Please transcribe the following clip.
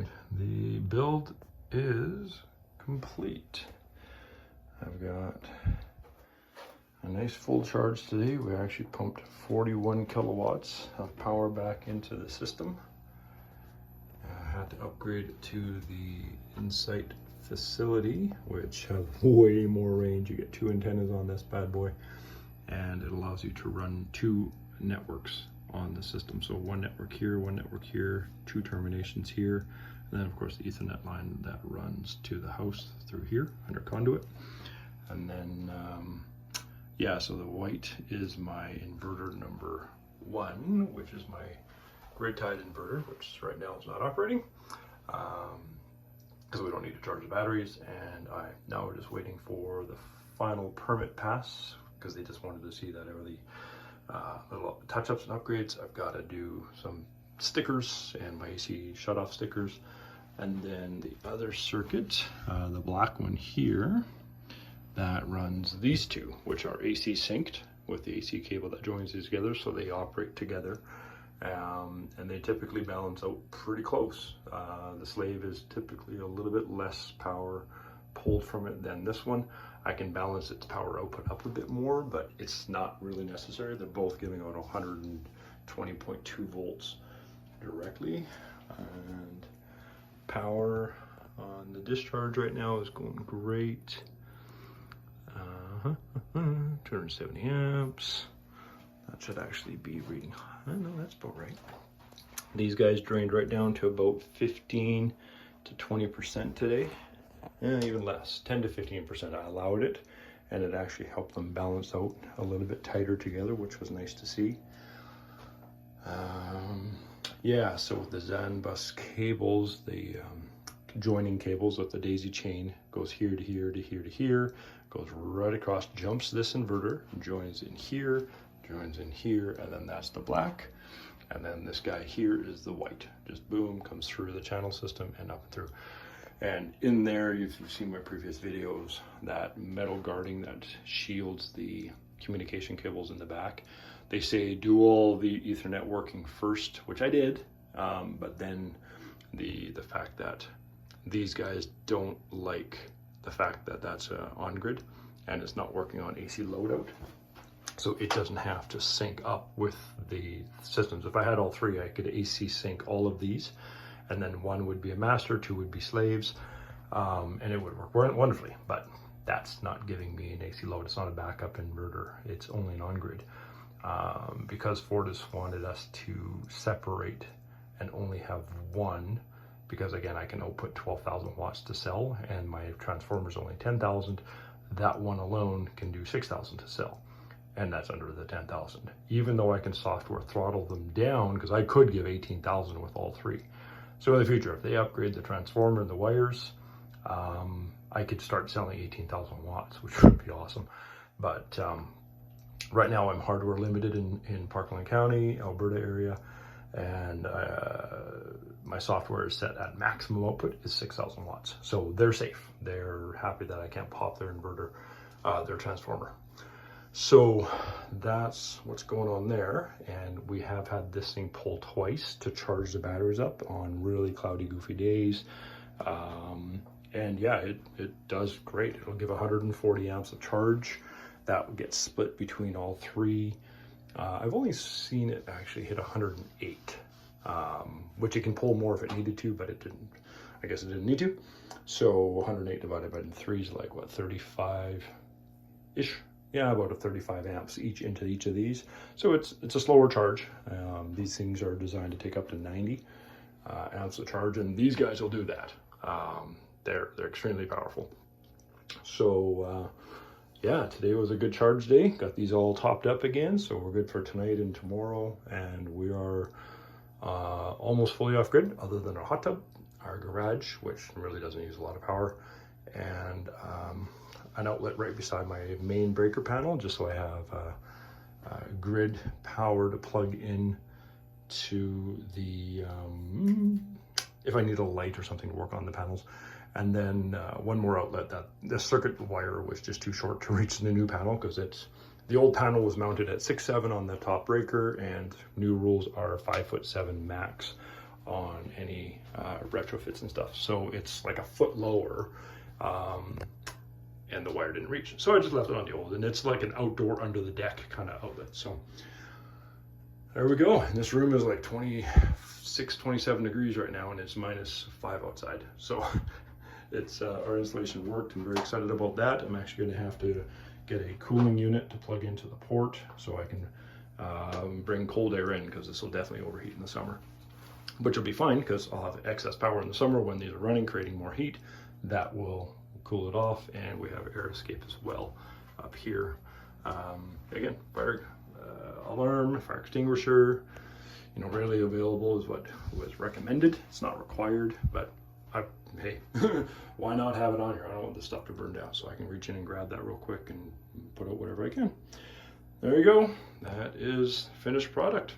right, the build is complete. I've got a nice full charge today. We actually pumped 41 kilowatts of power back into the system. I had to upgrade it to the Insight facility, which have way more range. You get 2 antennas on this bad boy, and it allows you to run 2 networks on the system. So 1 network here, 1 network here, 2 terminations here, and then of course the Ethernet line that runs to the house through here under conduit. And then yeah, so the white is my inverter number 1, which is my grid tied inverter, which right now is not operating because we don't need to charge the batteries. And now we're just waiting for the final permit pass, because they just wanted to see that over the little touch-ups and upgrades. I've got to do some stickers and my AC shut-off stickers. And then the other circuit, the black one here, that runs these 2, which are AC synced with the AC cable that joins these together, so they operate together. And they typically balance out pretty close. The Slave is typically a little bit less power pulled from it than this one. I can balance its power output up a bit more, but it's not really necessary. They're both giving out 120.2 volts directly. And power on the discharge right now is going great. 270 amps. That should actually be reading. I know that's about right. These guys drained right down to about 15 to 20% today. Even less, 10 to 15%. I allowed it, and it actually helped them balance out a little bit tighter together, which was nice to see. Yeah, so with the ZAN bus cables, the joining cables with the daisy chain goes here to here to here to here, goes right across, jumps this inverter, joins in here, joins in here, and then that's the black. And then this guy here is the white. Just boom, comes through the channel system and up and through. And in there, if you've seen my previous videos, that metal guarding that shields the communication cables in the back, they say do all the Ethernet working first, which I did, but then the fact that these guys don't like the fact that that's on grid and it's not working on AC loadout, so it doesn't have to sync up with the systems. If I had all 3, I could AC sync all of these, and then 1 would be a master, 2 would be slaves, and it would work wonderfully. But that's not giving me an AC load. It's not a backup inverter. It's only an on-grid. Because Fortis wanted us to separate and only have 1, because again, I can output 12,000 watts to sell, and my transformer's only 10,000. That one alone can do 6,000 to sell, and that's under the 10,000. Even though I can software throttle them down, because I could give 18,000 with all 3. So in the future, if they upgrade the transformer and the wires, I could start selling 18,000 watts, which would be awesome. But right now I'm hardware limited in Parkland County, Alberta area, and my software is set at maximum output is 6,000 watts. So they're safe. They're happy that I can't pop their inverter, their transformer. So that's what's going on there. And we have had this thing pull twice to charge the batteries up on really cloudy, goofy days. And yeah, it does great. It'll give 140 amps of charge. That gets split between all 3. I've only seen it actually hit 108, which it can pull more if it needed to, but it didn't. I guess it didn't need to. So 108 divided by 3 is like what, 35-ish? Yeah, about 35 amps into each of these. So it's a slower charge. These things are designed to take up to 90 amps of charge, and these guys will do that. They're extremely powerful. So yeah, today was a good charge day. Got these all topped up again, so we're good for tonight and tomorrow. And we are almost fully off grid, other than our hot tub, our garage, which really doesn't use a lot of power, and an outlet right beside my main breaker panel, just so I have grid power to plug in to the if I need a light or something to work on the panels. And then one more outlet. That the circuit wire was just too short to reach the new panel, because the old panel was mounted at 6'7" on the top breaker, and new rules are 5'7" max on any retrofits and stuff. So it's like a foot lower, and the wire didn't reach. So I just left it on the old, and it's like an outdoor under the deck kind of outlet. So there we go. And this room is like 26, 27 degrees right now, and it's -5 outside. So it's our installation worked. I'm very excited about that. I'm actually going to have to get a cooling unit to plug into the port so I can bring cold air in, because this will definitely overheat in the summer. Which will be fine, because I'll have excess power in the summer when these are running, creating more heat. That will cool it off, and we have air escape as well up here. Again, fire alarm, fire extinguisher, you know, readily available is what was recommended. It's not required, but hey, why not have it on here? I don't want this stuff to burn down, so I can reach in and grab that real quick and put out whatever I can. There you go. That is finished product.